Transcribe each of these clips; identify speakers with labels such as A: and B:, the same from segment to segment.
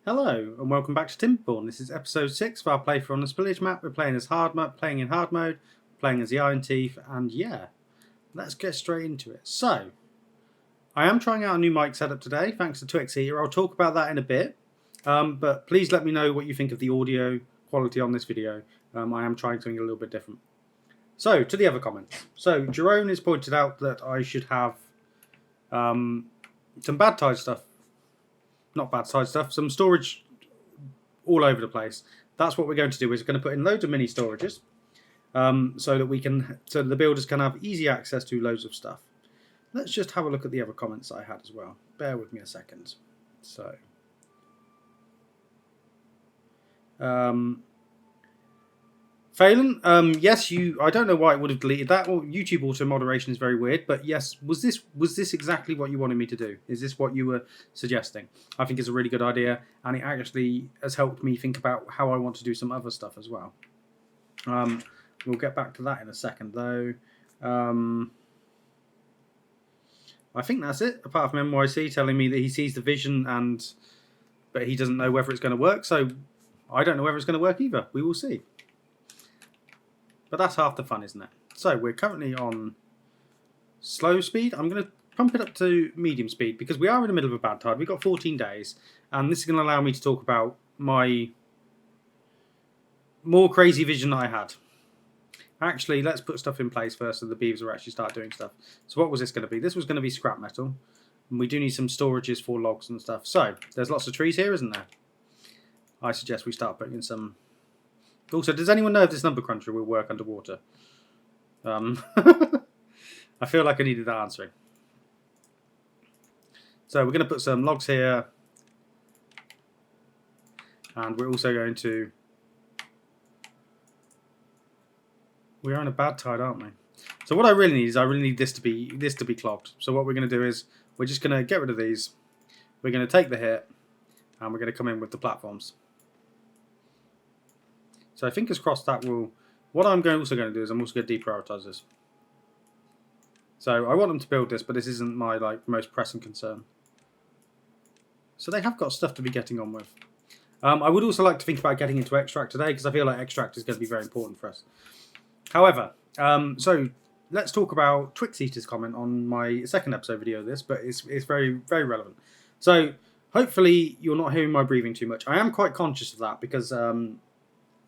A: Hello and welcome back to Timberborn. This is episode 6 of our playthrough on the Spillage map. We're playing as playing in hard mode, playing as the Ironteeth, and yeah, let's get straight into it. So, I am trying out a new mic setup today, thanks to Twix Heater. I'll talk about that in a bit, but please let me know what you think of the audio quality on this video. I am trying something a little bit different. So, to the other comments. So, Jerome has pointed out that I should have some bad tide stuff. Not bad side stuff, some storage all over the place. That's what we're going to do. Is we're going to put in loads of mini storages, so that the builders can have easy access to loads of stuff. Let's just have a look at the other comments I had as well. Bear with me a second. So, Phelan, yes, I don't know why it would have deleted that. Well, YouTube auto moderation is very weird, but yes, was this exactly what you wanted me to do? Is this what you were suggesting? I think it's a really good idea, and it actually has helped me think about how I want to do some other stuff as well. We'll get back to that in a second, though. I think that's it, apart from NYC telling me that he sees the vision, but he doesn't know whether it's going to work, so I don't know whether it's going to work either. We will see. But that's half the fun, isn't it? So we're currently on slow speed. I'm going to pump it up to medium speed because we are in the middle of a bad tide. We've got 14 days. And this is going to allow me to talk about my more crazy vision that I had. Actually, let's put stuff in place first so the beavers will actually start doing stuff. So what was this going to be? This was going to be scrap metal. And we do need some storages for logs and stuff. So there's lots of trees here, isn't there? I suggest we start putting in some... Also, does anyone know if this number cruncher will work underwater? I feel like I needed that answering. So we're going to put some logs here. And we're also going to... We are in a bad tide, aren't we? So what I really need is this to be clogged. So what we're going to do is we're just going to get rid of these. We're going to take the hit. And we're going to come in with the platforms. So fingers crossed that will... What I'm also going to do is I'm also going to deprioritize this. So I want them to build this, but this isn't my most pressing concern. So they have got stuff to be getting on with. I would also like to think about getting into extract today because I feel like extract is going to be very important for us. However, so let's talk about Twix Eater's comment on my second episode video of this, but it's very, very relevant. So hopefully you're not hearing my breathing too much. I am quite conscious of that because...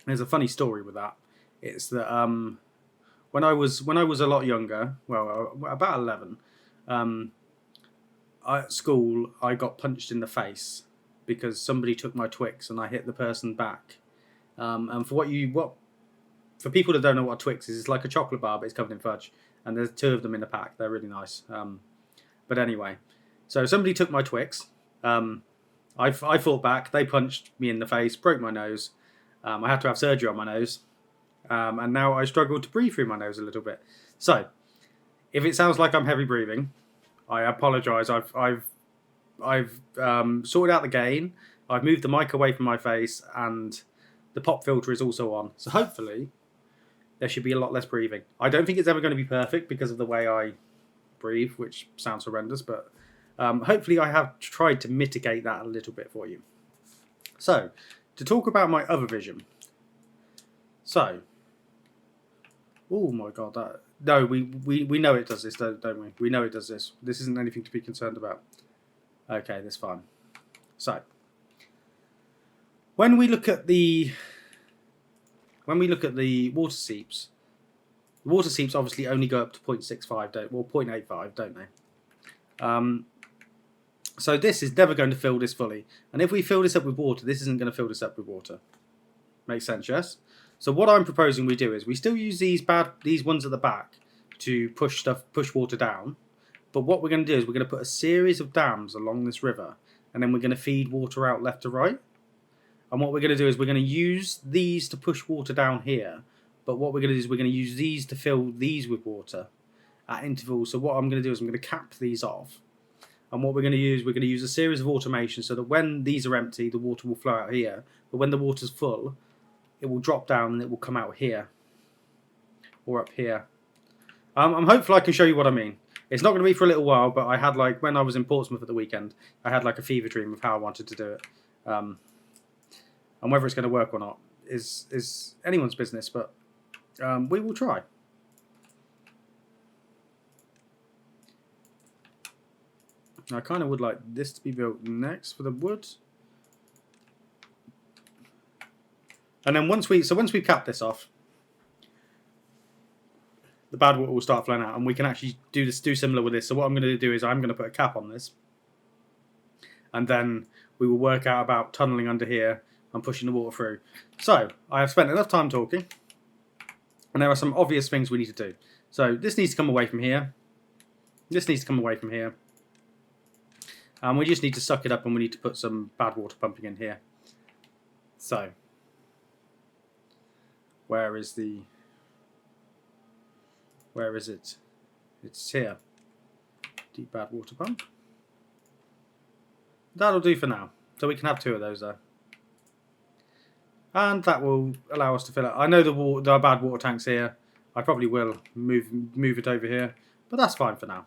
A: there's a funny story with that. It's that when I was a lot younger, well, about 11, at school I got punched in the face because somebody took my Twix and I hit the person back. And for people that don't know what a Twix is, it's like a chocolate bar but it's covered in fudge. And there's 2 of them in the pack. They're really nice. But anyway, so somebody took my Twix. I fought back. They punched me in the face, broke my nose. I had to have surgery on my nose, and now I struggle to breathe through my nose a little bit. So, if it sounds like I'm heavy breathing, I apologise. I've sorted out the gain. I've moved the mic away from my face, and the pop filter is also on. So hopefully, there should be a lot less breathing. I don't think it's ever going to be perfect because of the way I breathe, which sounds horrendous, but hopefully I have tried to mitigate that a little bit for you. So, to talk about my other vision. So, oh my god, no, we know it does this, don't we? We know it does this. This isn't anything to be concerned about. Okay, that's fine. So, when we look at the water seeps, the water seeps obviously only go up to 0.65, 0.85, don't they? So this is never going to fill this fully. And if we fill this up with water, this isn't going to fill this up with water. Makes sense, yes? So what I'm proposing we do is we still use these ones at the back to push water down. But what we're going to do is we're going to put a series of dams along this river. And then we're going to feed water out left to right. And what we're going to do is we're going to use these to push water down here. But what we're going to do is we're going to use these to fill these with water at intervals. So what I'm going to do is I'm going to cap these off. And what we're going to use a series of automation so that when these are empty, the water will flow out here. But when the water's full, it will drop down and it will come out here. Or up here. I'm hopeful I can show you what I mean. It's not going to be for a little while, but I had when I was in Portsmouth at the weekend, I had a fever dream of how I wanted to do it. And whether it's going to work or not is anyone's business, but we will try. I kind of would like this to be built next for the wood. And then once we cap this off, the bad water will start flowing out, and we can actually do similar with this. So what I'm going to do is I'm going to put a cap on this, and then we will work out about tunneling under here and pushing the water through. So I have spent enough time talking, and there are some obvious things we need to do. So this needs to come away from here. This needs to come away from here. And we just need to suck it up, and we need to put some bad water pumping in here. So, where is it? It's here. Deep bad water pump. That'll do for now. So we can have 2 of those there. And that will allow us to fill it. I know the bad water tank's here. I probably will move it over here. But that's fine for now.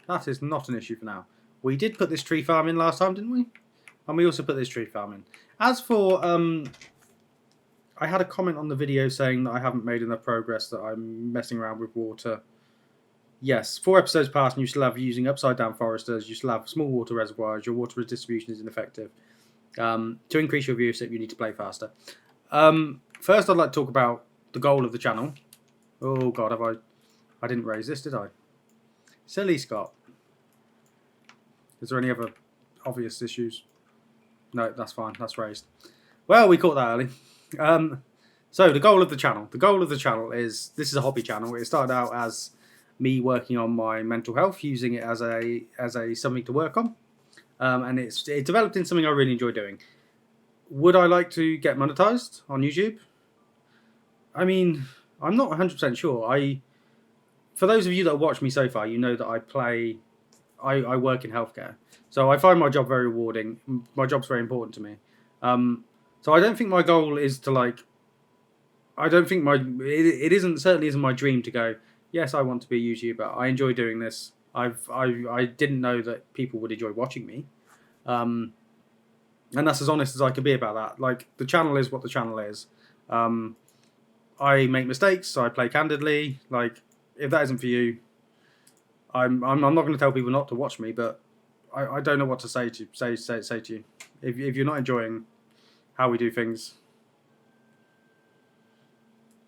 A: That is not an issue for now. We did put this tree farm in last time, didn't we? And we also put this tree farm in. As for, I had a comment on the video saying that I haven't made enough progress, that I'm messing around with water. Yes, 4 episodes past and you still have using upside down foresters, you still have small water reservoirs, your water distribution is ineffective. To increase your viewership, you need to play faster. First, I'd like to talk about the goal of the channel. Oh God, I didn't raise this, did I? Silly Scott. Is there any other obvious issues? No, that's fine. That's raised. Well, we caught that early. So the goal of the channel. The goal of the channel is, this is a hobby channel. It started out as me working on my mental health, using it as a something to work on. And it developed into something I really enjoy doing. Would I like to get monetized on YouTube? I mean, I'm not 100% sure. For those of you that have watched me so far, you know that I work in healthcare, so I find my job very rewarding. My job's very important to me. So I don't think my goal is to it certainly isn't my dream to go, yes, I want to be a YouTuber. I enjoy doing this. I didn't know that people would enjoy watching me. And that's as honest as I could be about that. Like, the channel is what the channel is. I make mistakes, so I play candidly. Like, if that isn't for you, I'm not going to tell people not to watch me, but I don't know what to say to you. If you're not enjoying how we do things,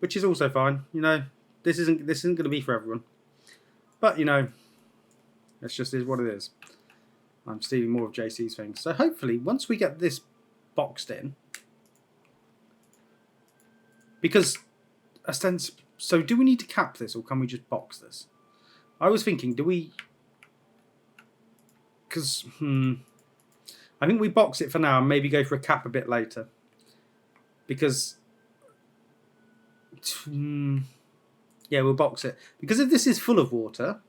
A: which is also fine, you know, this isn't going to be for everyone. But you know, it's just is what it is. I'm stealing more of JC's things. So hopefully, once we get this boxed in, because so do we need to cap this, or can we just box this? I was thinking, do we? Because I think we box it for now and maybe go for a cap a bit later. Because yeah, we'll box it. Because if this is full of water,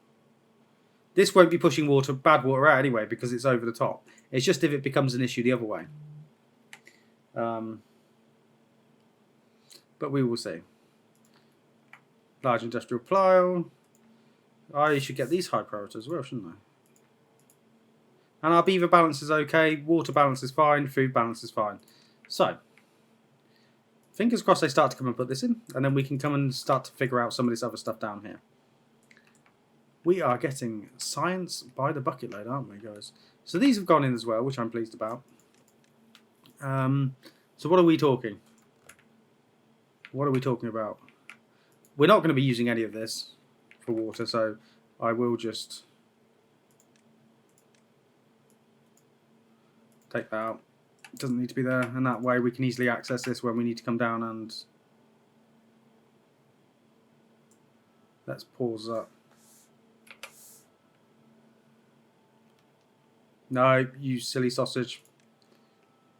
A: this won't be pushing bad water out anyway, because it's over the top. It's just if it becomes an issue the other way. But we will see. Large industrial pile. I should get these high priority as well, shouldn't I? And our beaver balance is okay. Water balance is fine. Food balance is fine. So, fingers crossed they start to come and put this in. And then we can come and start to figure out some of this other stuff down here. We are getting science by the bucket load, aren't we, guys? So these have gone in as well, which I'm pleased about. So what are we talking? What are we talking about? We're not going to be using any of this for water, so I will just take that out. It doesn't need to be there, and that way we can easily access this when we need to come down. And let's pause that. No, you silly sausage.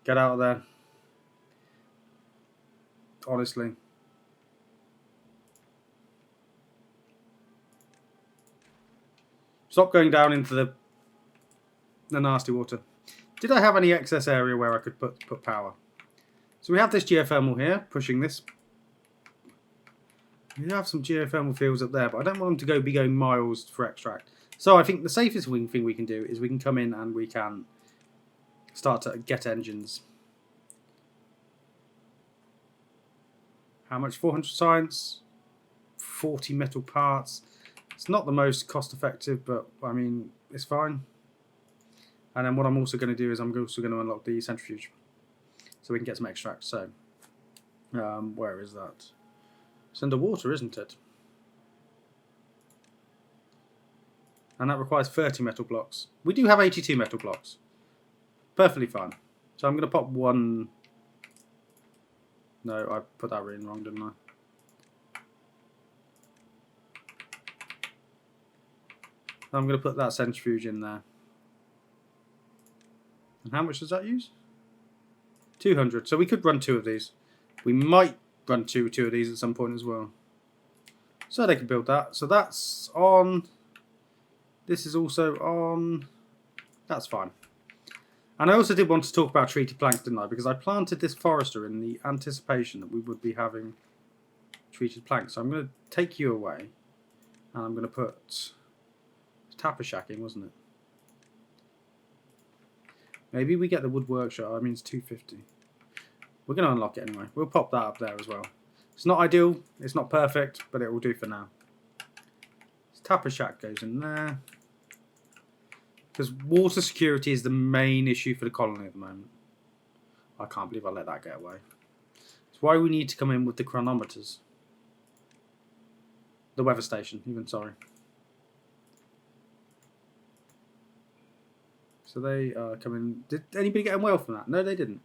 A: Get out of there. Honestly. Stop going down into the nasty water. Did I have any excess area where I could put power? So we have this geothermal here, pushing this. We have some geothermal fields up there, but I don't want them to be going miles for extract. So I think the safest thing we can do is we can come in and we can start to get engines. How much? 400 science, 40 metal parts. It's not the most cost effective, but I mean, it's fine. And then what I'm also going to do is I'm also going to unlock the centrifuge, so we can get some extract. So, where is that? It's underwater, isn't it? And that requires 30 metal blocks. We do have 82 metal blocks. Perfectly fine. So I'm going to pop one. No, I put that in wrong, didn't I? I'm going to put that centrifuge in there. And how much does that use? 200. So we could run 2 of these. We might run two of these at some point as well. So they can build that. So that's on. This is also on. That's fine. And I also did want to talk about treated planks, didn't I? Because I planted this forester in the anticipation that we would be having treated planks. So I'm going to take you away. And I'm going to put tapper shacking, wasn't it? Maybe we get the wood workshop. I mean, it's 250. We're going to unlock it anyway. We'll pop that up there as well. It's not ideal. It's not perfect, but it will do for now. This tapper shack goes in there. Because water security is the main issue for the colony at the moment. I can't believe I let that get away. That's why we need to come in with the chronometers. The weather station, even, sorry. So they come in. Did anybody get on well from that? No, they didn't.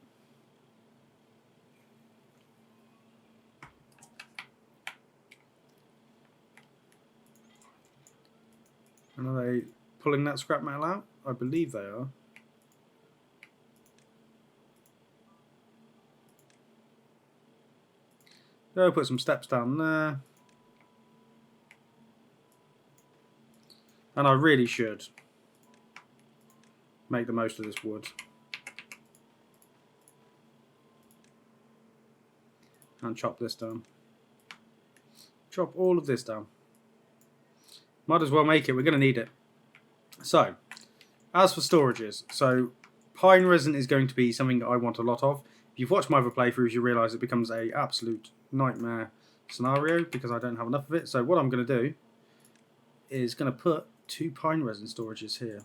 A: And are they pulling that scrap metal out? I believe they are. They'll put some steps down there. And I really should make the most of this wood. And chop this down. Chop all of this down. Might as well make it. We're going to need it. So, as for storages, so pine resin is going to be something that I want a lot of. If you've watched my other playthroughs, you realise it becomes an absolute nightmare scenario because I don't have enough of it. So what I'm going to do is going to put 2 pine resin storages here.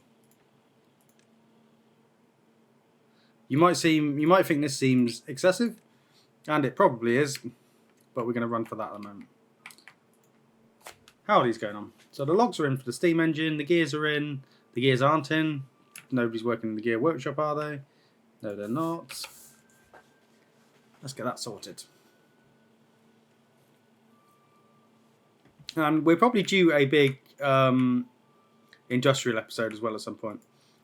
A: You might think this seems excessive, and it probably is, but we're going to run for that at the moment. How are these going on? So the logs are in for the steam engine, the gears are in, the gears aren't in. Nobody's working in the gear workshop, are they? No, they're not. Let's get that sorted. And we're probably due a big industrial episode as well at some point.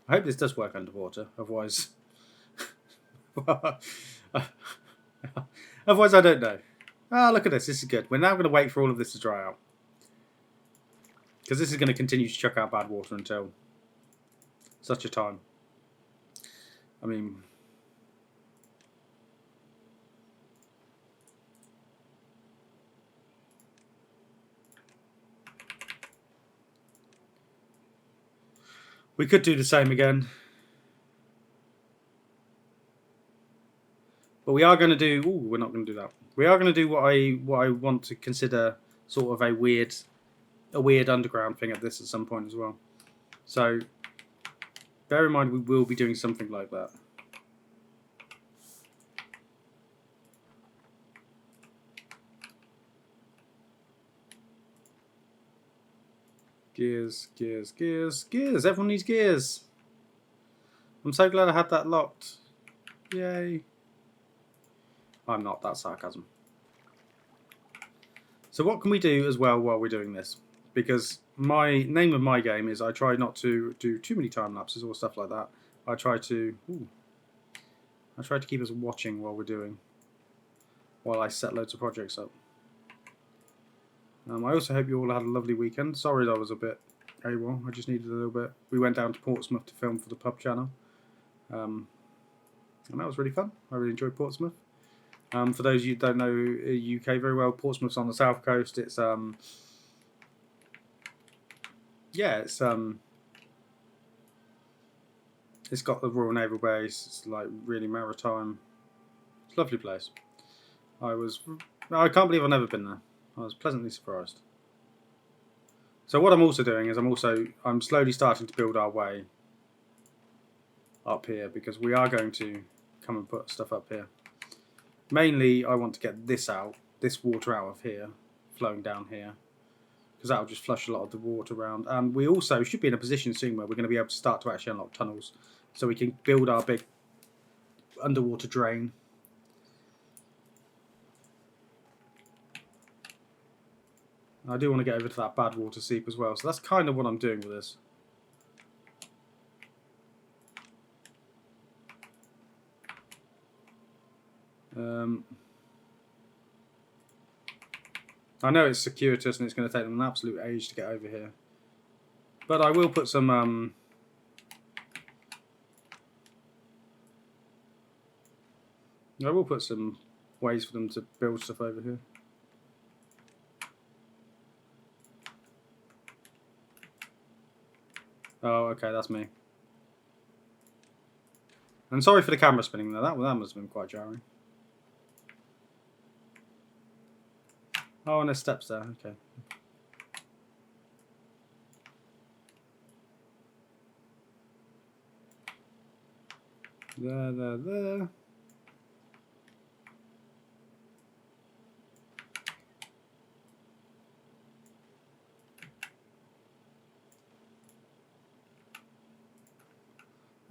A: I hope this does work underwater, otherwise... otherwise I don't know. Ah, look at this, this is good. We're now going to wait for all of this to dry out. Because this is going to continue to chuck out bad water until such a time. I mean... we could do the same again. But we are going to do... Ooh, we're not going to do that. We are going to do what I want to consider sort of a weird underground thing at this at some point as well. So, bear in mind we will be doing something like that. Gears, gears, gears, gears. Everyone needs gears. I'm so glad I had that locked. Yay. I'm not, that's sarcasm. So what can we do as well while we're doing this? Because my name of my game is I try not to do too many time lapses or stuff like that. I try to keep us watching while I set loads of projects up. I also hope you all had a lovely weekend. Sorry that I was a bit AWOL. I just needed a little bit. We went down to Portsmouth to film for the pub channel. And that was really fun. I really enjoyed Portsmouth. For those of you who don't know UK very well, Portsmouth's on the south coast. It's It's got the Royal Naval Base. It's like really maritime. It's a lovely place. I can't believe I've never been there. I was pleasantly surprised. So what I'm also doing is I'm slowly starting to build our way up here, because we are going to come and put stuff up here. Mainly I want to get this water out of here, flowing down here, because that will just flush a lot of the water around. And we also should be in a position soon where we're going to be able to start to actually unlock tunnels, so we can build our big underwater drain. I do want to get over to that bad water seep as well, so that's kind of what I'm doing with this. I know it's circuitous and it's going to take them an absolute age to get over here, but I will put some ways for them to build stuff over here. Oh, okay, that's me. And sorry for the camera spinning there. That must have been quite jarring. Oh, and there's steps there. Okay. There.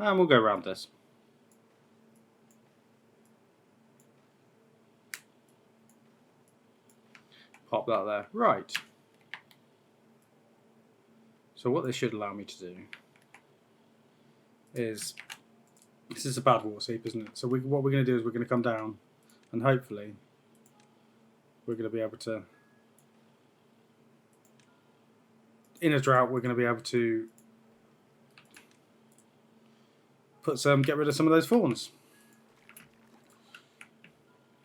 A: And we'll go around this. Pop that there. Right. So what this should allow me to do is, this is a bad water seep, isn't it? So what we're going to do is we're going to come down, and hopefully we're going to be able to, in a drought, we're going to be able to get rid of some of those fawns.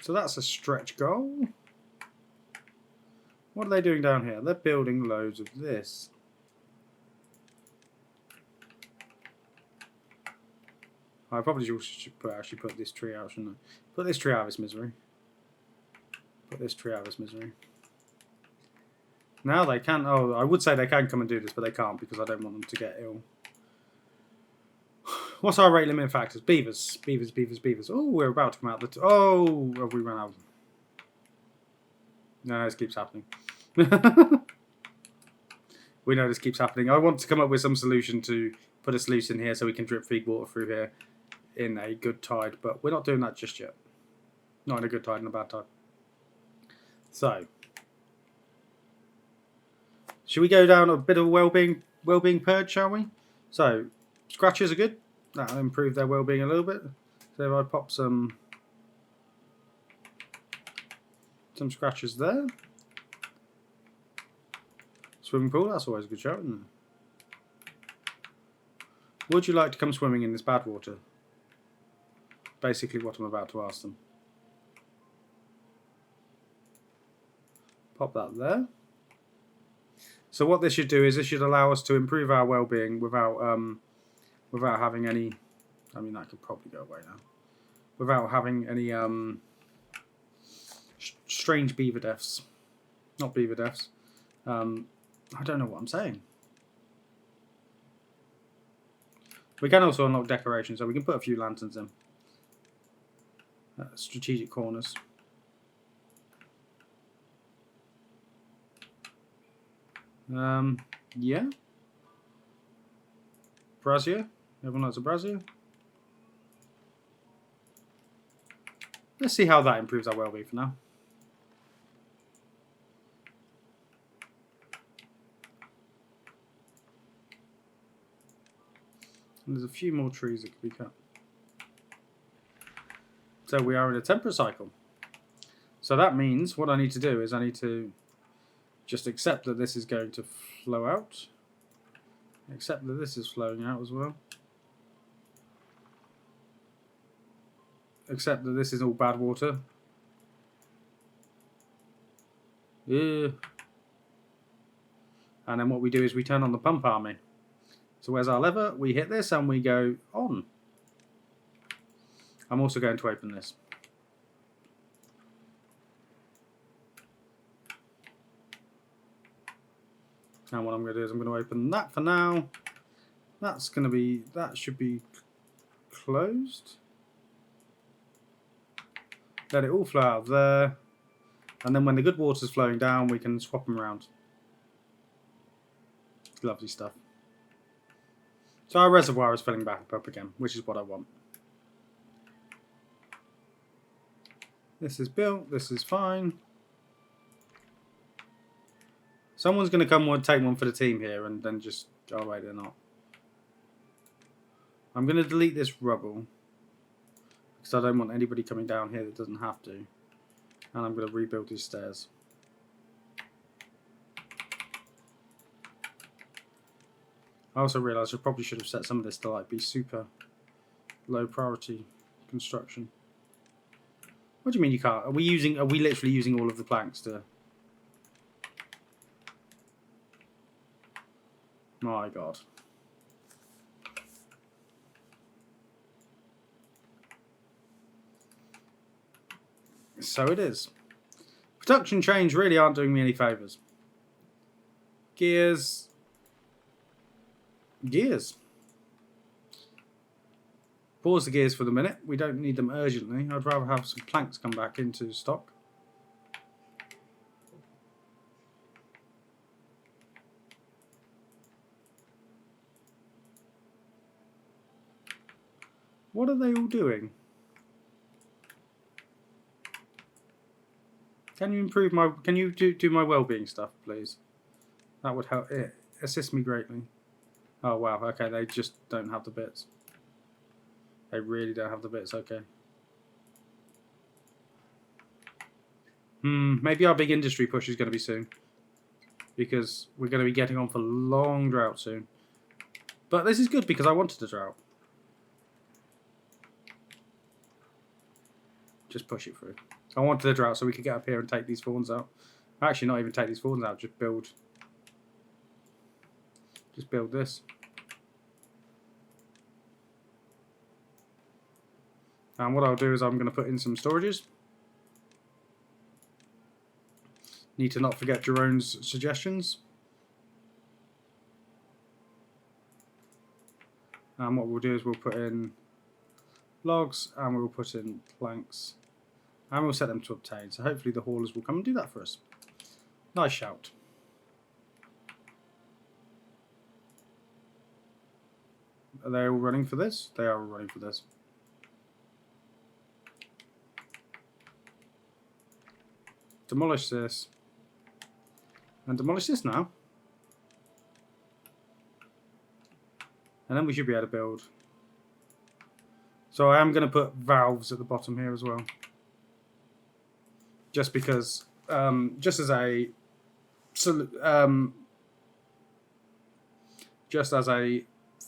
A: So that's a stretch goal. What are they doing down here? They're building loads of this. I probably should actually put this tree out, shouldn't I? Put this tree out of its misery. Put this tree out of its misery. Now they can. Oh, I would say they can come and do this, but they can't because I don't want them to get ill. What's our rate limiting factors? Beavers. Oh, we're about to come out. Oh, have we run out? No, this keeps happening. We know this keeps happening. I want to come up with some solution to put a sluice in here so we can drip feed water through here in a good tide, but we're not doing that just yet. Not in a good tide, in a bad tide. So, should we go down a bit of wellbeing purge, shall we? So, scratches are good. That'll improve their wellbeing a little bit. So if I pop some scratches there. Swimming pool, that's always a good shout, isn't it? Would you like to come swimming in this bad water? Basically what I'm about to ask them. Pop that there. So what this should do is this should allow us to improve our well-being without having any. I mean, that could probably go away now. Without having any strange beaver deaths. Not beaver deaths. I don't know what I'm saying. We can also unlock decoration, so we can put a few lanterns in. Strategic corners. Yeah. Brazier. Everyone likes a brazier. Let's see how that improves our well-being for now. And there's a few more trees that could be cut. So we are in a temperate cycle. So that means what I need to do is I need to just accept that this is going to flow out. Accept that this is flowing out as well. Accept that this is all bad water. Yeah. And then what we do is we turn on the pump army. So where's our lever? We hit this and we go on. I'm also going to open this. And what I'm going to do is I'm going to open that for now. That's going to be, that should be closed. Let it all flow out of there. And then when the good water's flowing down, we can swap them around. Lovely stuff. So our reservoir is filling back up again, which is what I want. This is built. This is fine. Someone's going to come and take one for the team here and then just... Oh, wait, they're not. I'm going to delete this rubble. Because I don't want anybody coming down here that doesn't have to. And I'm going to rebuild these stairs. I also realised I probably should have set some of this to like be super low priority construction. What do you mean you can't? Are we literally using all of the planks to... My God. So it is. Production chains really aren't doing me any favours. Gears. Pause the gears for the minute. We don't need them urgently. I'd rather have some planks come back into stock. What are they all doing? Can you improve my... Can you do my well-being stuff, please? That would help. It assist me greatly. Oh, wow. Okay, they just don't have the bits. They really don't have the bits. Okay. Maybe our big industry push is going to be soon. Because we're going to be getting on for long drought soon. But this is good because I wanted a drought. Just push it through. I wanted a drought so we could get up here and take these thorns out. Actually, not even take these thorns out. Just build this. And what I'll do is I'm going to put in some storages. Need to not forget Jerome's suggestions. And what we'll do is we'll put in logs and we'll put in planks. And we'll set them to obtain. So hopefully the haulers will come and do that for us. Nice shout. Are they all running for this? They are all running for this. Demolish this. And demolish this now. And then we should be able to build. So I am going to put valves at the bottom here as well. Just because, just as a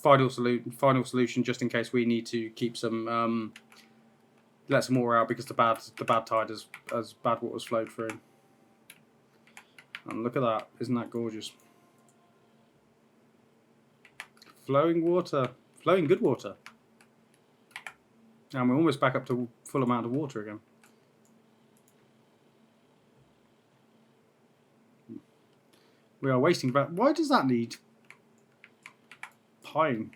A: final solution, just in case we need to keep some, let some water out because the bad tide as bad water's flowed through. And look at that, isn't that gorgeous? Flowing water, flowing good water. And we're almost back up to full amount of water again. We are wasting about... Why does that need pine?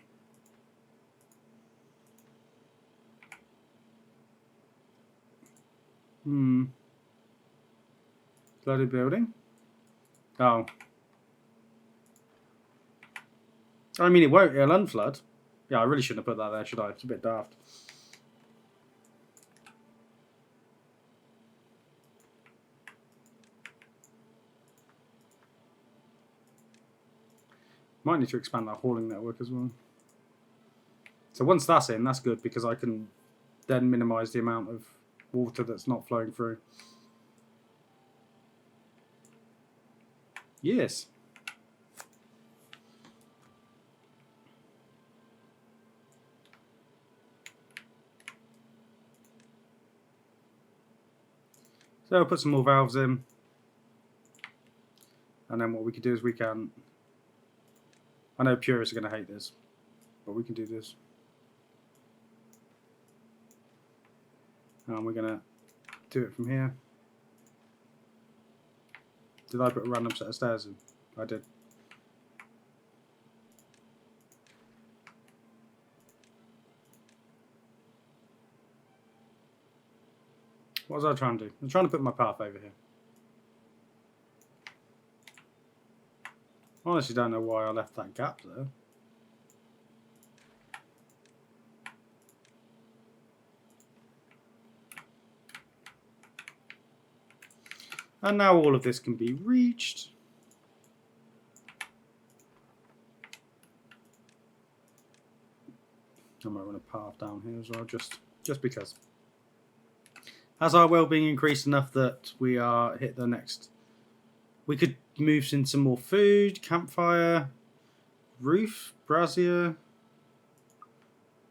A: Flooded building? Oh. I mean, it won't. It'll unflood. Yeah, I really shouldn't have put that there, should I? It's a bit daft. Might need to expand our hauling network as well. So once that's in, that's good because I can then minimise the amount of water that's not flowing through. Yes. So I'll put some more valves in. And then what we could do is we can... I know purists are going to hate this, but we can do this. And we're going to do it from here. Did I put a random set of stairs in? I did. What was I trying to do? I'm trying to put my path over here. Honestly, don't know why I left that gap there. And now all of this can be reached. I might run a path down here as well, just because. Has our well-being increased enough that we are hit the next? We could move in some more food, campfire, roof, brazier. Are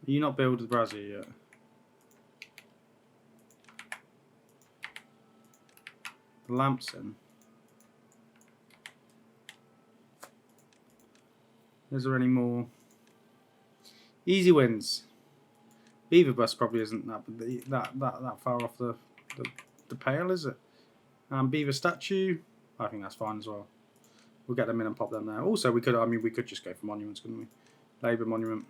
A: you not build the brazier yet? The lamps in. Is there any more? Easy wins. Beaver bus probably isn't that far off the pale, is it? Beaver statue, I think that's fine as well. We'll get them in and pop them there. Also, we could just go for monuments, couldn't we? Labour monument.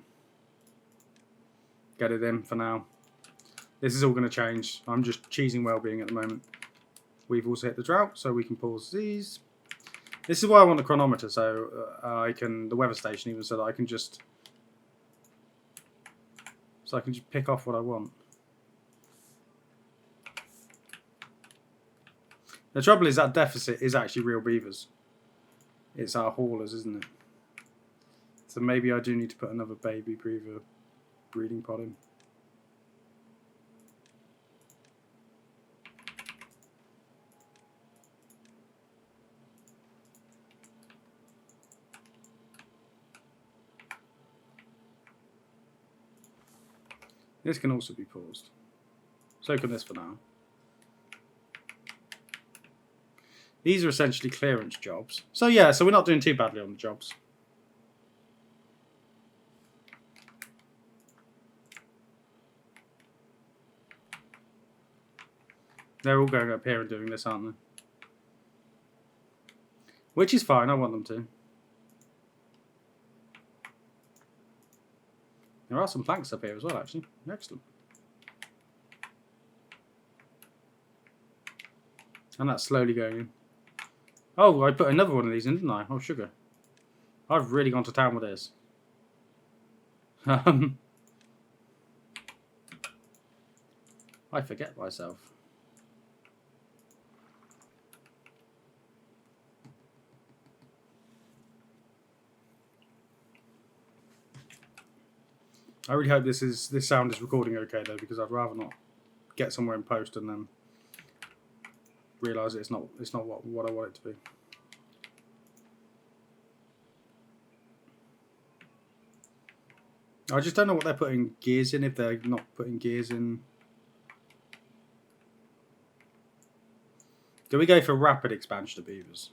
A: Get it in for now. This is all going to change. I'm just cheesing well-being at the moment. We've also hit the drought, so we can pause these. This is why I want the chronometer, so the weather station even, so that I can just pick off what I want. The trouble is that deficit is actually real beavers. It's our haulers, isn't it? So maybe I do need to put another baby beaver breeding pod in. This can also be paused. So can this for now. These are essentially clearance jobs. So yeah, so we're not doing too badly on the jobs. They're all going up here and doing this, aren't they? Which is fine, I want them to. There are some planks up here as well, actually. Excellent. And that's slowly going in. Oh, I put another one of these in, didn't I? Oh, sugar. I've really gone to town with this. I forget myself. I really hope this sound is recording okay though, because I'd rather not get somewhere in post and then realise it's not what I want it to be. I just don't know what they're putting gears in, if they're not putting gears in. Do we go for rapid expansion of beavers?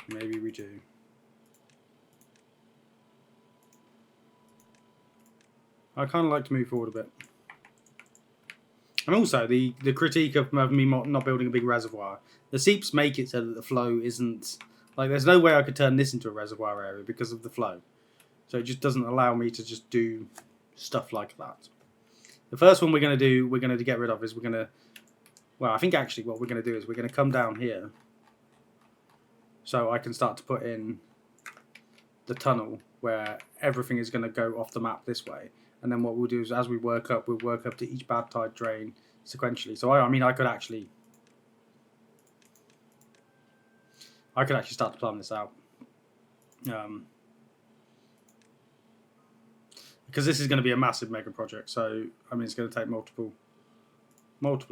A: Maybe we do. I kind of like to move forward a bit. And also, the critique of me not building a big reservoir. The seeps make it so that the flow isn't... Like, there's no way I could turn this into a reservoir area because of the flow. So it just doesn't allow me to just do stuff like that. The first one we're going to get rid of is we're going to... Well, I think actually what we're going to do is we're going to come down here. So I can start to put in the tunnel where everything is going to go off the map this way. And then what we'll do is, as we work up, we'll work up to each bad tide drain sequentially. So I mean, I could actually start to plan this out, because this is going to be a massive mega project. So I mean, it's going to take multiple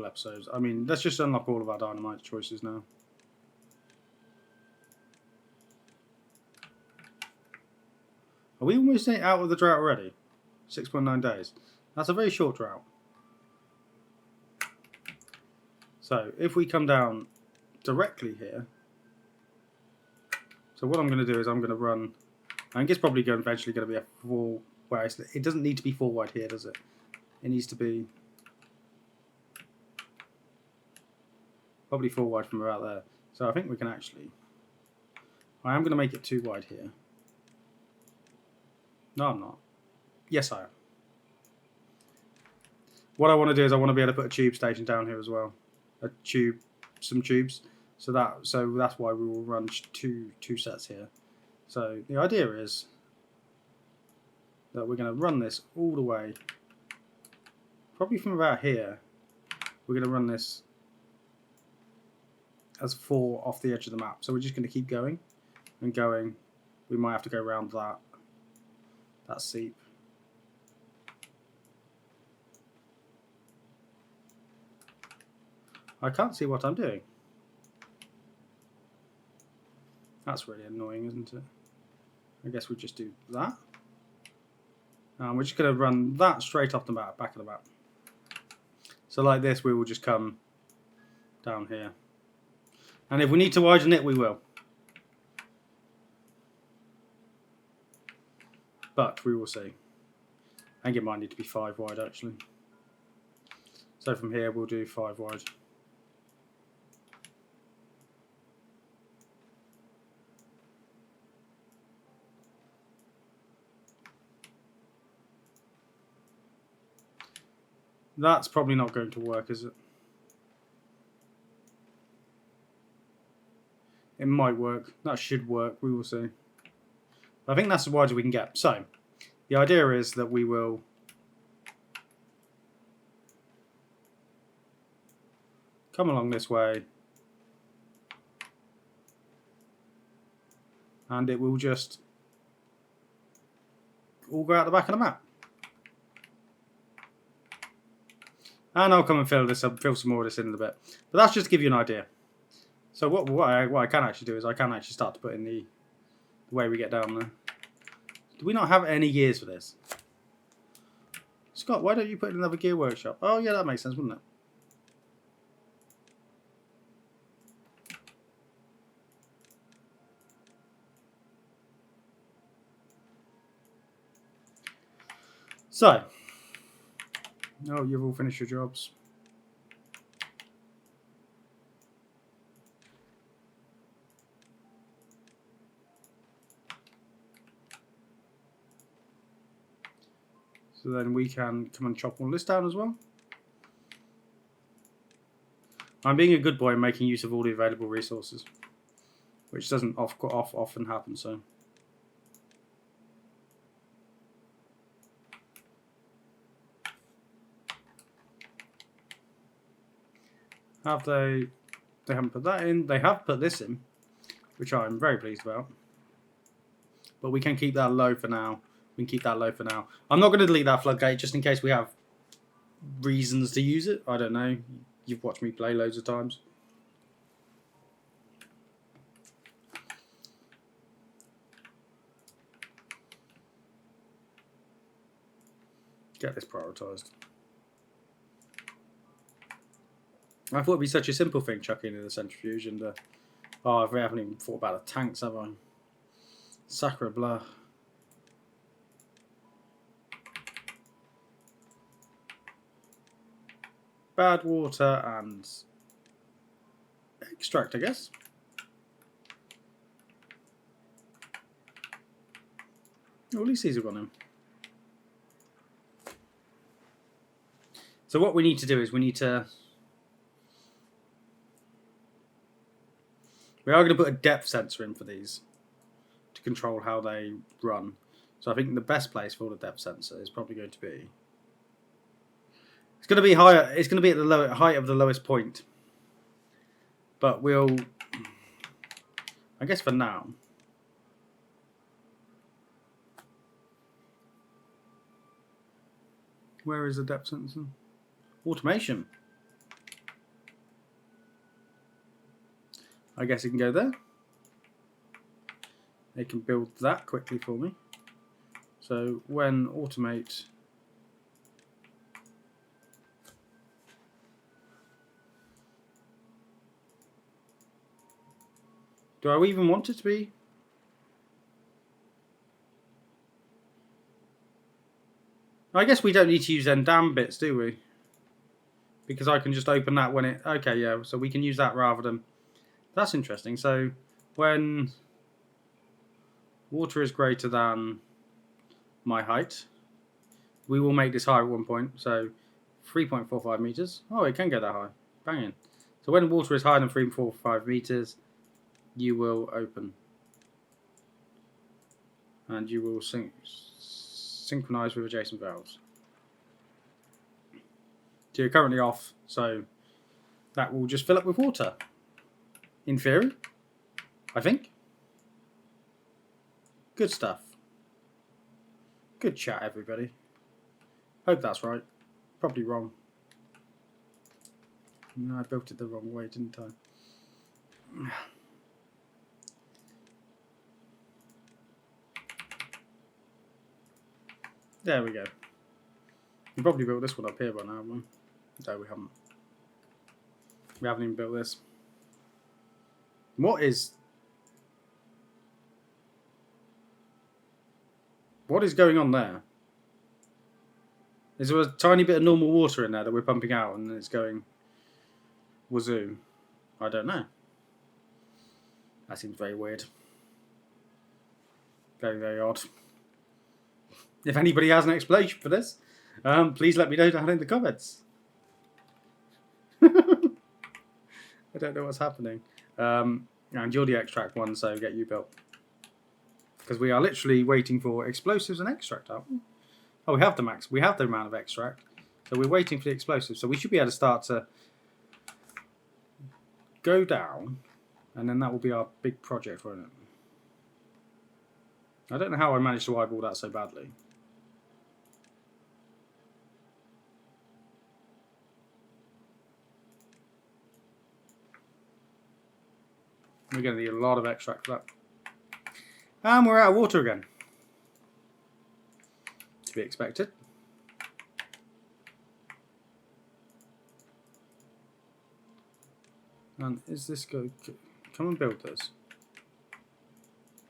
A: episodes. I mean, let's just unlock all of our dynamite choices now. Are we almost out of the drought already? 6.9 days. That's a very short drought. So if we come down directly here, So what I'm going to do is I'm going to run. I think it's probably eventually going to be a 4. Where it doesn't need to be 4 wide here, does it? It needs to be probably 4 wide from about there. So I think we can actually. I am going to make it 2 wide here. No, I'm not. Yes, I am. What I want to do is I want to be able to put a tube station down here as well. Some tubes. So that's why we will run two sets here. So the idea is that we're going to run this all the way, probably from about here. We're going to run this as 4 off the edge of the map. So we're just going to keep going and going. We might have to go around that seep. I can't see what I'm doing. That's really annoying, isn't it? I guess we just do that. And we're just going to run that straight off the map, back of the map. So like this, we will just come down here. And if we need to widen it, we will. But we will see. I think it might need to be 5 wide, actually. So from here, we'll do 5 wide. That's probably not going to work, is it? It might work. That should work. We will see. I think that's as wide as we can get. So, the idea is that we will come along this way, and it will just all go out the back of the map. And I'll come and fill this up, fill some more of this in a bit. But that's just to give you an idea. So what I can actually do is I can actually start to put in the way we get down there. Do we not have any gears for this? Scott, why don't you put in another gear workshop? Oh yeah, that makes sense, wouldn't it? So, oh, you've all finished your jobs. So then we can come and chop all this down as well. I'm being a good boy and making use of all the available resources, which doesn't often happen. So. Have they haven't put that in. They have put this in, which I'm very pleased about. But we can keep that low for now. We can keep that low for now. I'm not going to delete that floodgate just in case we have reasons to use it. I don't know. You've watched me play loads of times. Get this prioritised. I thought it'd be such a simple thing, chucking in the centrifuge, and oh, we haven't even thought about the tanks, have I? Sacre bleu. Bad water and extract, I guess. Oh, at least these have gone in. So what we need to do is we are going to put a depth sensor in for these to control how they run. So I think the best place for the depth sensor is probably going to be. It's going to be higher. It's going to be at the height of the lowest point. But we'll, I guess for now. Where is the depth sensor? Automation. I guess it can go there. They can build that quickly for me. So when automate, do I even want it to be I guess we don't need to use them dam bits, do we? Because I can just open that when it... Okay, yeah, so we can use that rather than... That's interesting. So when water is greater than my height, we will make this higher at one point. So 3.45 meters. Oh, it can go that high. Banging. So when water is higher than 3.45 meters, you will open. And you will synchronize with adjacent valves. So you're currently off, so that will just fill up with water. In theory, I think. Good stuff. Good chat, everybody. Hope that's right. Probably wrong. No, I built it the wrong way, didn't I? There we go. We probably built this one up here by now, haven't we? No, we haven't. We haven't even built this. What is going on there? Is there a tiny bit of normal water in there that we're pumping out and it's going wazoo? I don't know. That seems very weird. Very, very odd. If anybody has an explanation for this, please let me know down in the comments. I don't know what's happening. And you're the extract one, so get you built. Because we are literally waiting for explosives and extract, aren't we? Oh, we have the max. We have the amount of extract. So we're waiting for the explosives. So we should be able to start to go down. And then that will be our big project, won't it? I don't know how I managed to eyeball that so badly. We're going to need a lot of extract for that. And we're out of water again. To be expected. And is this go? Come and build this.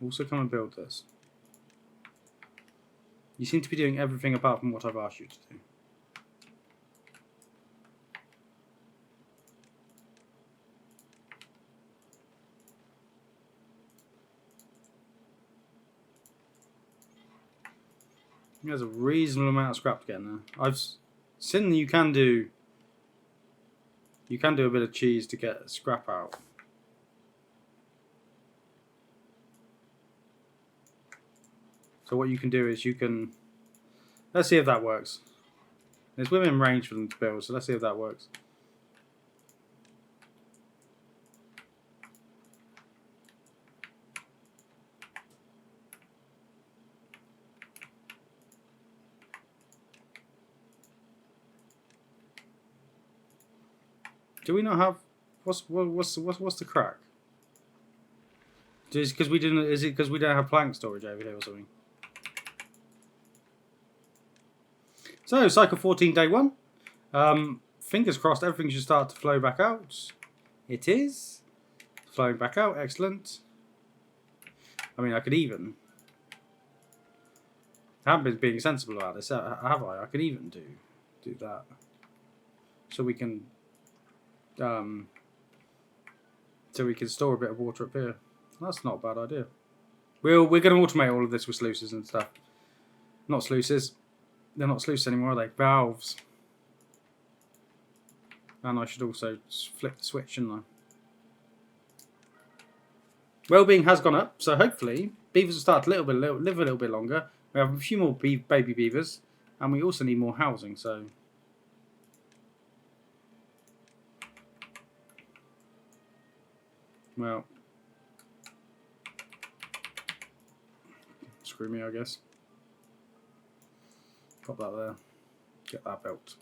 A: Also come and build this. You seem to be doing everything apart from what I've asked you to do. There's a reasonable amount of scrap to get in there. I've seen you can do a bit of cheese to get scrap out. So what you can do is you can... Let's see if that works. It's within range for them to build, so let's see if that works. Do we not have... What's the crack? Is it because we don't have plank storage over here or something? So, cycle 14, day 1. Fingers crossed everything should start to flow back out. It is. Flowing back out, excellent. I mean, I could even... I haven't been being sensible about this, have I? I could even do that. So we can... so we can store a bit of water up here. That's not a bad idea. We're going to automate all of this with sluices and stuff. Not sluices. They're not sluices anymore, are they? Valves. And I should also flip the switch, shouldn't I? Wellbeing has gone up, so hopefully beavers will start to live a little bit longer. We have a few more baby beavers, and we also need more housing, so... Well... Screw me, I guess. Pop that there. Get that built.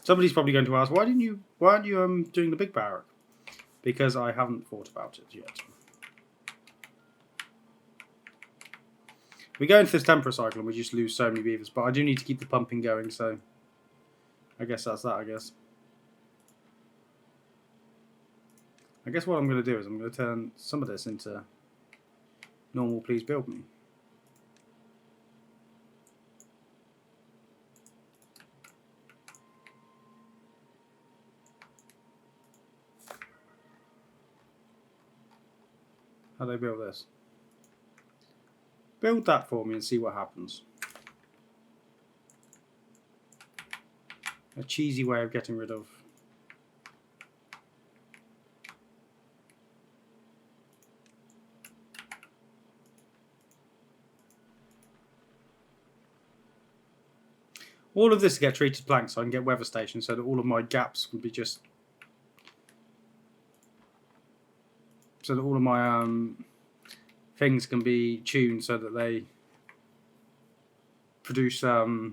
A: Somebody's probably going to ask, why aren't you doing the big barrack? Because I haven't thought about it yet. We go into this temperate cycle and we just lose so many beavers, but I do need to keep the pumping going, so I guess that's that, I guess. I guess what I'm going to do is I'm going to turn some of this into Normal, please build me. How do they build this? Build that for me and see what happens. A cheesy way of getting rid of. All of this to get treated plank so I can get weather stations so that all of my gaps can be just... So that all of my things can be tuned so that they produce... so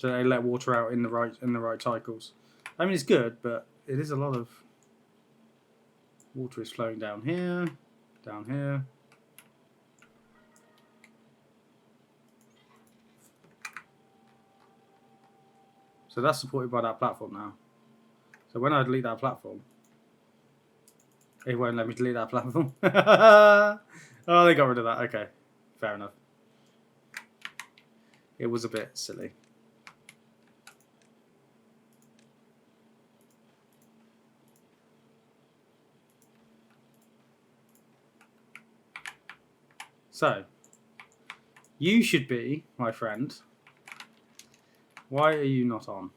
A: they let water out in the right cycles. I mean, it's good, but it is a lot of... Water is flowing down here, down here. So that's supported by that platform now. So when I delete that platform, it won't let me delete that platform. Oh, they got rid of that. Okay, fair enough. It was a bit silly. So, you should be, my friend. Why are you not on?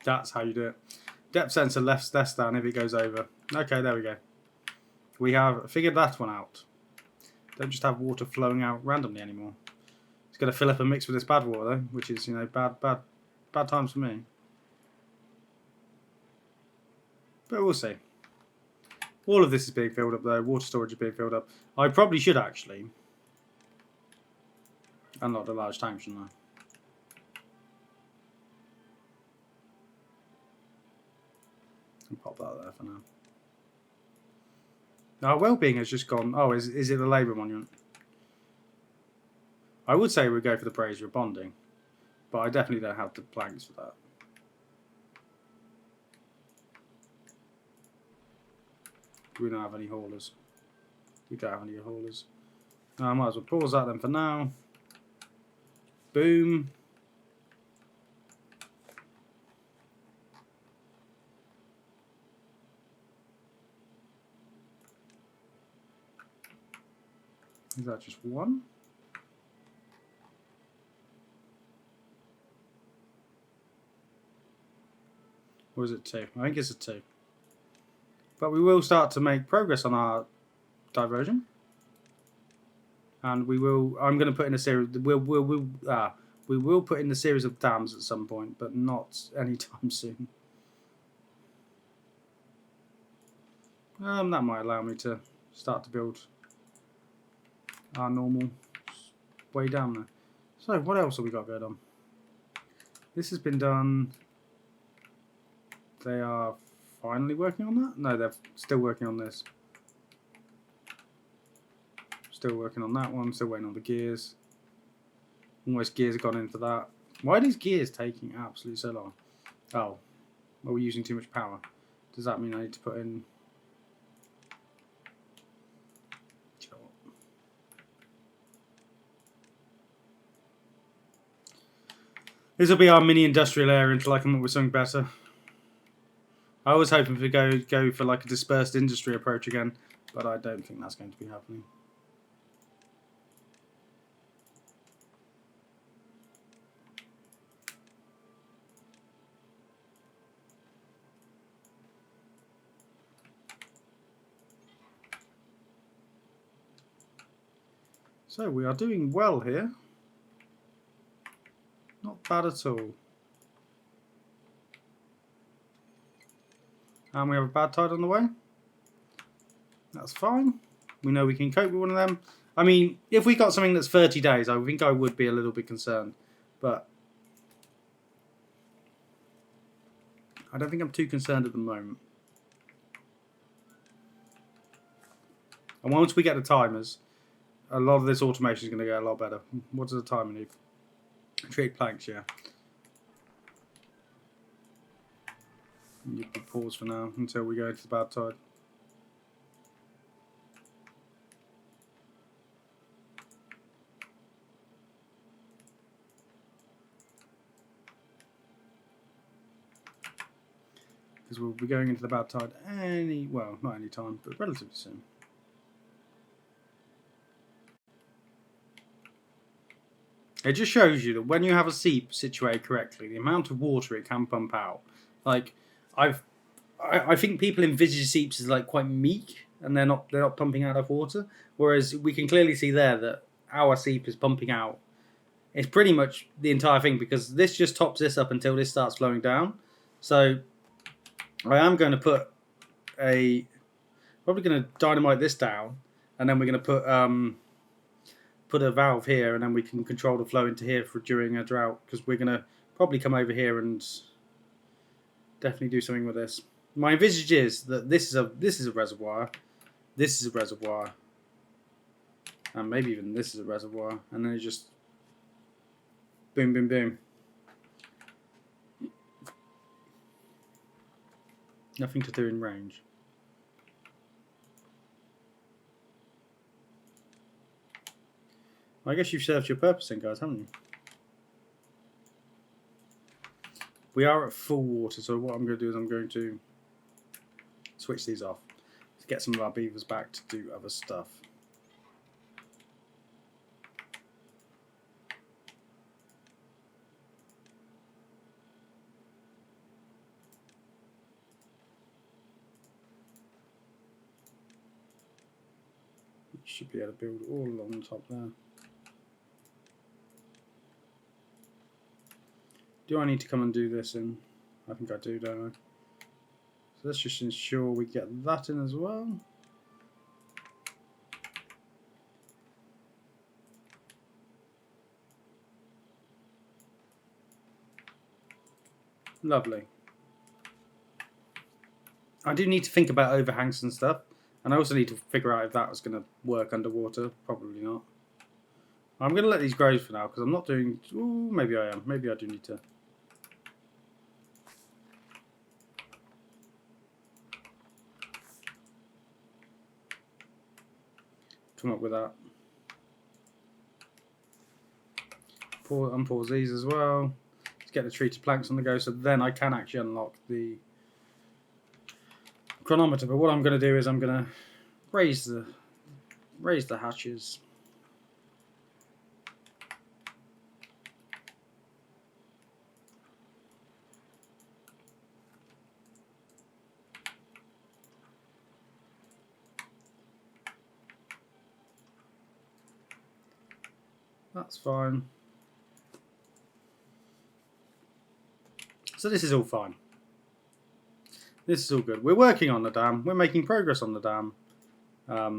A: That's how you do it. Depth sensor left down if it goes over. Okay, there we go. We have figured that one out. Don't just have water flowing out randomly anymore. It's going to fill up and mix with this bad water though, which is, you know, bad times for me. But we'll see. All of this is being filled up though. Water storage is being filled up. I probably should actually unlock the large tank, shouldn't I? And pop that there for now. Our wellbeing has just gone. Oh, is it the labour monument? I would say we go for the brazier of bonding, but I definitely don't have the planks for that. We don't have any haulers. We don't have any haulers. I might as well pause that then for now. Boom. Is that just one? Or is it two? I think it's a two. But we will start to make progress on our diversion. And we will... I'm going to put in a series... We will put in the series of dams at some point, but not anytime soon. That might allow me to start to build our normal way down there. So, what else have we got going on? This has been done. They are finally working on that? No, they're still working on this. Still working on that one. Still waiting on the gears. Almost gears have gone in for that. Why are these gears taking absolutely so long? Oh, well, we're using too much power. Does that mean I need to put in... This will be our mini industrial area until I come up with something better. I was hoping to go for like a dispersed industry approach again, but I don't think that's going to be happening. So we are doing well here. Not bad at all. And we have a bad tide on the way. That's fine. We know we can cope with one of them. I mean, if we got something that's 30 days, I think I would be a little bit concerned. But I don't think I'm too concerned at the moment. And once we get the timers, a lot of this automation is going to get a lot better. What does the timer need? Treat planks, yeah. You can pause for now until we go to the bad tide. Because we'll be going into the bad tide well, not any time, but relatively soon. It just shows you that when you have a seep situated correctly, the amount of water it can pump out. Like, I think people envisage seeps as like quite meek, and they're not pumping out enough water. Whereas we can clearly see there that our seep is pumping out. It's pretty much the entire thing, because this just tops this up until this starts flowing down. So I am going to probably going to dynamite this down, and then we're going to put a valve here, and then we can control the flow into here for during a drought, because we're going to probably come over here and definitely do something with this. My envisage is that this is a reservoir, this is a reservoir, and maybe even this is a reservoir, and then it just boom, boom, boom. Nothing to do in range. I guess you've served your purpose then, guys, haven't you? We are at full water, so what I'm going to do is I'm going to switch these off to get some of our beavers back to do other stuff. Should be able to build all along the top there. Do I need to come and do this in? I think I do, don't I? So let's just ensure we get that in as well. Lovely. I do need to think about overhangs and stuff. And I also need to figure out if that was going to work underwater. Probably not. I'm going to let these grow for now, because I'm not doing... Ooh, maybe I am. Maybe I do need to... come up with that. Unpause these as well. Let's get the treated planks on the go, so then I can actually unlock the chronometer. But what I'm going to do is I'm going to raise the hatches. That's fine. So this is all fine. This is all good. We're working on the dam. We're making progress on the dam. But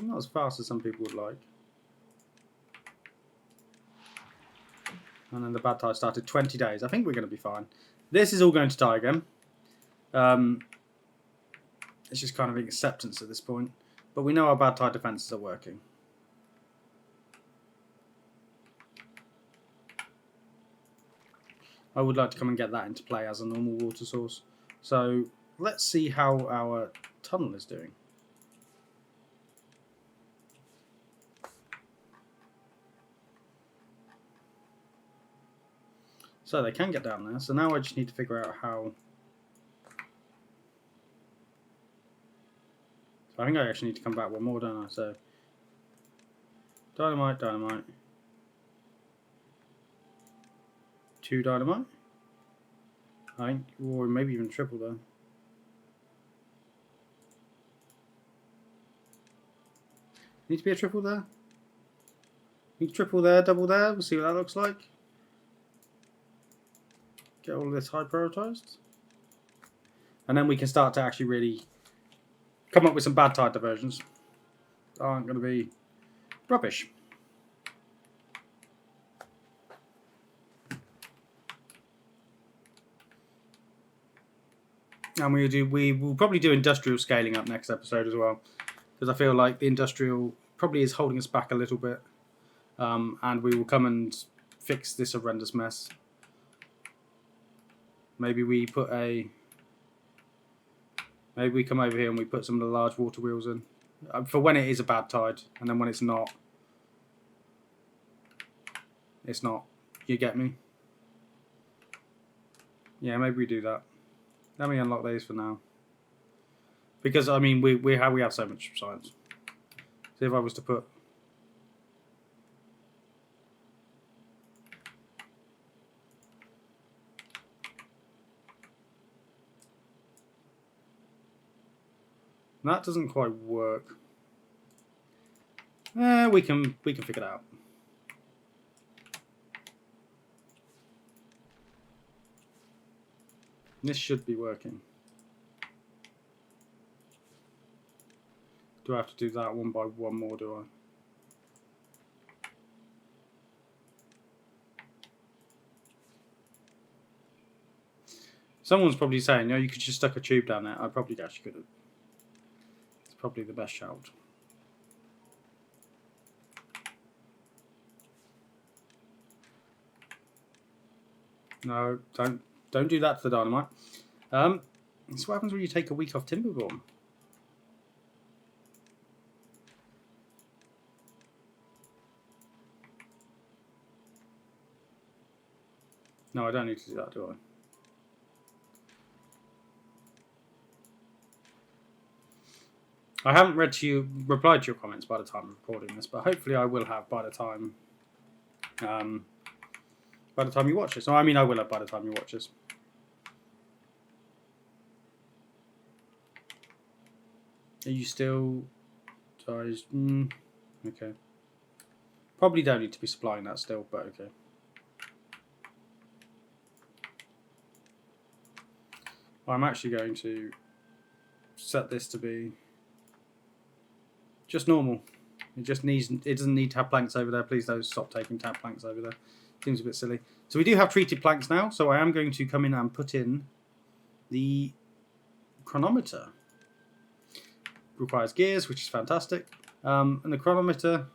A: not as fast as some people would like. And then the bad tide started 20 days. I think we're going to be fine. This is all going to die again. It's just kind of an acceptance at this point. But we know our bad tide defences are working. I would like to come and get that into play as a normal water source. So let's see how our tunnel is doing. So they can get down there. So now I just need to figure out how. So I think I actually need to come back one more, don't I? So dynamite, dynamite. 2 dynamite. I think, or maybe even triple there. Need to be a triple there. Need triple there, double there. We'll see what that looks like. Get all of this high prioritized, and then we can start to actually really come up with some bad tide diversions that aren't going to be rubbish. And we will probably do industrial scaling up next episode as well, because I feel like the industrial probably is holding us back a little bit. And we will come and fix this horrendous mess. Maybe we come over here and we put some of the large water wheels in for when it is a bad tide, and then when it's not. It's not. You get me? Yeah, maybe we do that. Let me unlock these for now. Because I mean, we have so much science. See if I was to put. That doesn't quite work. We can figure it out. This should be working. Do I have to do that one by one more, do I? Someone's probably saying, you could just stuck a tube down there. I probably actually could have. It's probably the best shout. No, don't do that to the dynamite. That's what happens when you take a week off Timberborn. No, I don't need to do that, do I? I haven't replied to your comments by the time I'm recording this, but hopefully I will have by the time you watch this. No, I mean I will have by the time you watch this. Are you still... okay. Probably don't need to be supplying that still, but okay. I'm actually going to set this to be just normal. It doesn't need to have planks over there. Please don't stop taking tab planks over there. Seems a bit silly. So we do have treated planks now, so I am going to come in and put in the chronometer. Requires gears, which is fantastic. And the chronometer,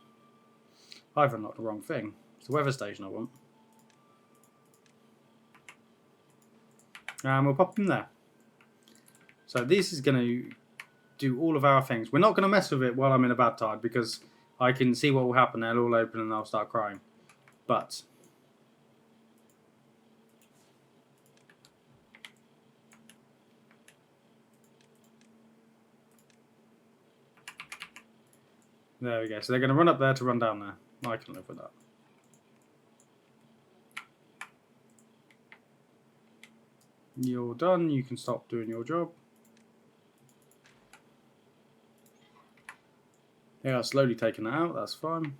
A: I've unlocked the wrong thing. It's the weather station I want. And we'll pop them there. So this is going to do all of our things. We're not going to mess with it while I'm in a bad tide, because I can see what will happen. They'll all open and I'll start crying. But there we go. So they're going to run up there to run down there. I can live with that. You're done. You can stop doing your job. Yeah, I've slowly taken that out. That's fine.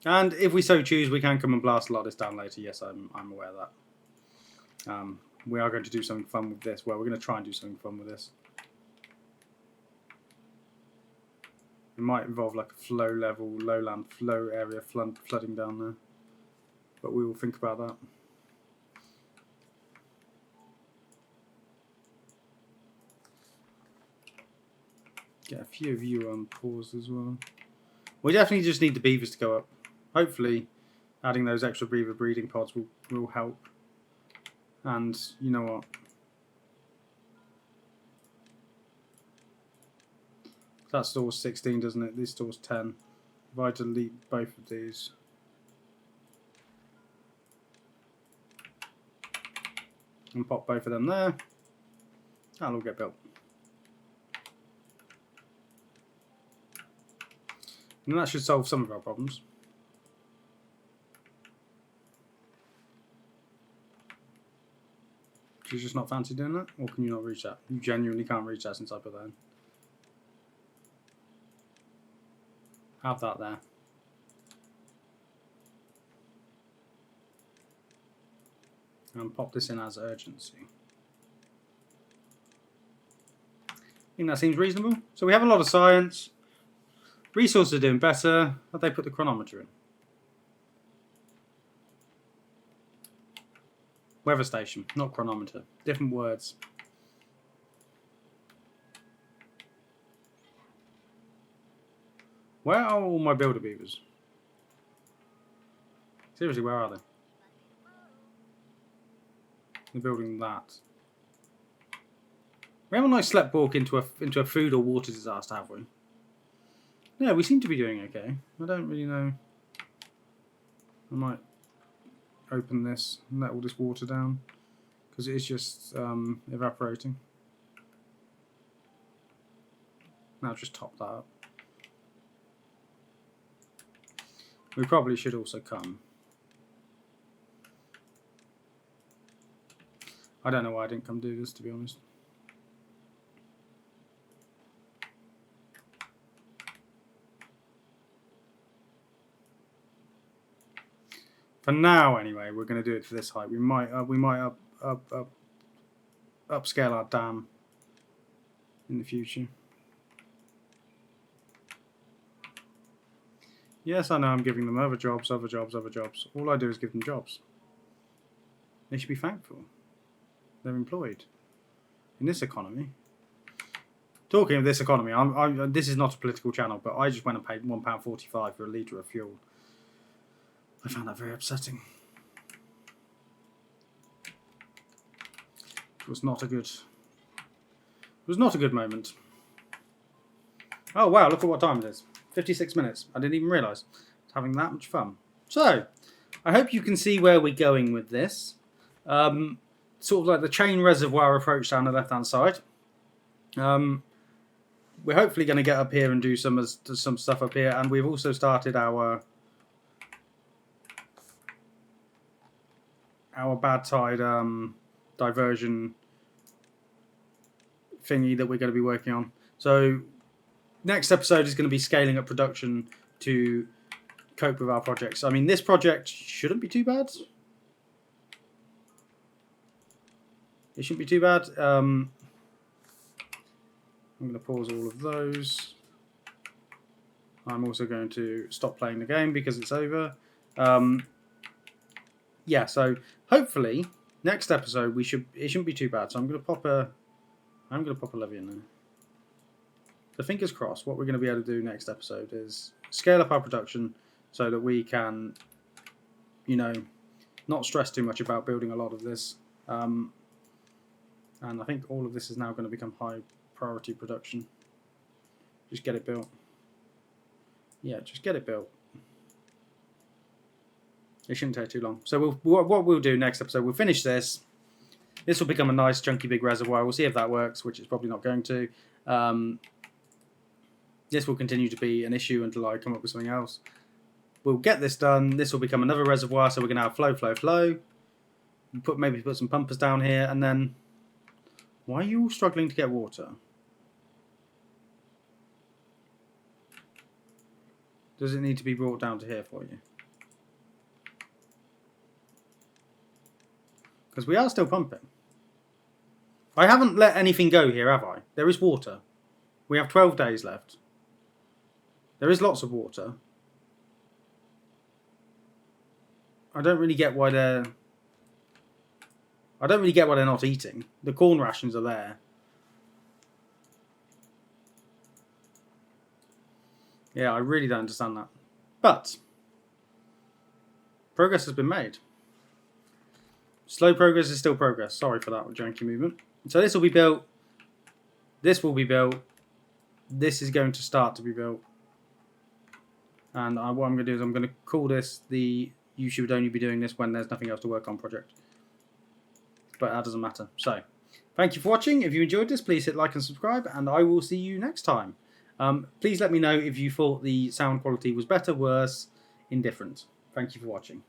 A: And if we so choose, we can come and blast a lot of this down later. Yes, I'm aware of that. We are going to do something fun with this. Well, we're going to try and do something fun with this. It might involve like a flow level, lowland flow area flooding down there. But we will think about that. Get a few of you on pause as well. We definitely just need the beavers to go up. Hopefully, adding those extra beaver breeding pods will help. And you know what? That stores 16, doesn't it? This stores 10. If I delete both of these. And pop both of them there. That'll all get built. And that should solve some of our problems. Do you just not fancy doing that? Or can you not reach that? You genuinely can't reach that since I put that in. Have that there. And pop this in as urgency. I think that seems reasonable. So we have a lot of science. Resources are doing better. Have they put the chronometer in? Weather station, not chronometer. Different words. Where are all my builder beavers? Seriously, where are they? They're building that. We haven't like sleepwalk into a food or water disaster, have we? Yeah, we seem to be doing okay. I don't really know. I might open this and let all this water down because it is just evaporating. Now just top that up. We probably should also come. I don't know why I didn't come do this, to be honest. For now, anyway, we're going to do it for this height. We might upscale our dam in the future. Yes, I know I'm giving them other jobs. All I do is give them jobs. They should be thankful. They're employed in this economy. Talking of this economy, this is not a political channel, but I just went and paid £1.45 for a litre of fuel. I found that very upsetting. It was not a good moment. Oh wow, look at what time it is. 56 minutes. I didn't even realise I was having that much fun. So, I hope you can see where we're going with this. Sort of like the chain reservoir approach down the left-hand side. We're hopefully going to get up here and do some stuff up here, and we've also started our bad tide diversion thingy that we're going to be working on. So next episode is going to be scaling up production to cope with our projects. I mean, this project shouldn't be too bad. It shouldn't be too bad. I'm going to pause all of those. I'm also going to stop playing the game because it's over. Yeah, so hopefully next episode it shouldn't be too bad. So I'm going to pop a levy in there. So fingers crossed. What we're going to be able to do next episode is scale up our production so that we can, not stress too much about building a lot of this. And I think all of this is now going to become high priority production. Just get it built. Yeah, just get it built. It shouldn't take too long. So what we'll do next episode, we'll finish this. This will become a nice chunky big reservoir. We'll see if that works, which it's probably not going to. This will continue to be an issue until I come up with something else. We'll get this done. This will become another reservoir, so we're going to have flow. Maybe put some pumpers down here, and then... Why are you all struggling to get water? Does it need to be brought down to here for you? Because we are still pumping. I haven't let anything go here, have I? There is water. We have 12 days left. There is lots of water. I don't really get why they're not eating. The corn rations are there. Yeah, I really don't understand that. But progress has been made. Slow progress is still progress. Sorry for that janky movement. So this will be built. This will be built. This is going to start to be built. And what I'm going to do is I'm going to call this the you should only be doing this when there's nothing else to work on project. But that doesn't matter. So, thank you for watching. If you enjoyed this, please hit like and subscribe, and I will see you next time. Please let me know if you thought the sound quality was better, worse, indifferent. Thank you for watching.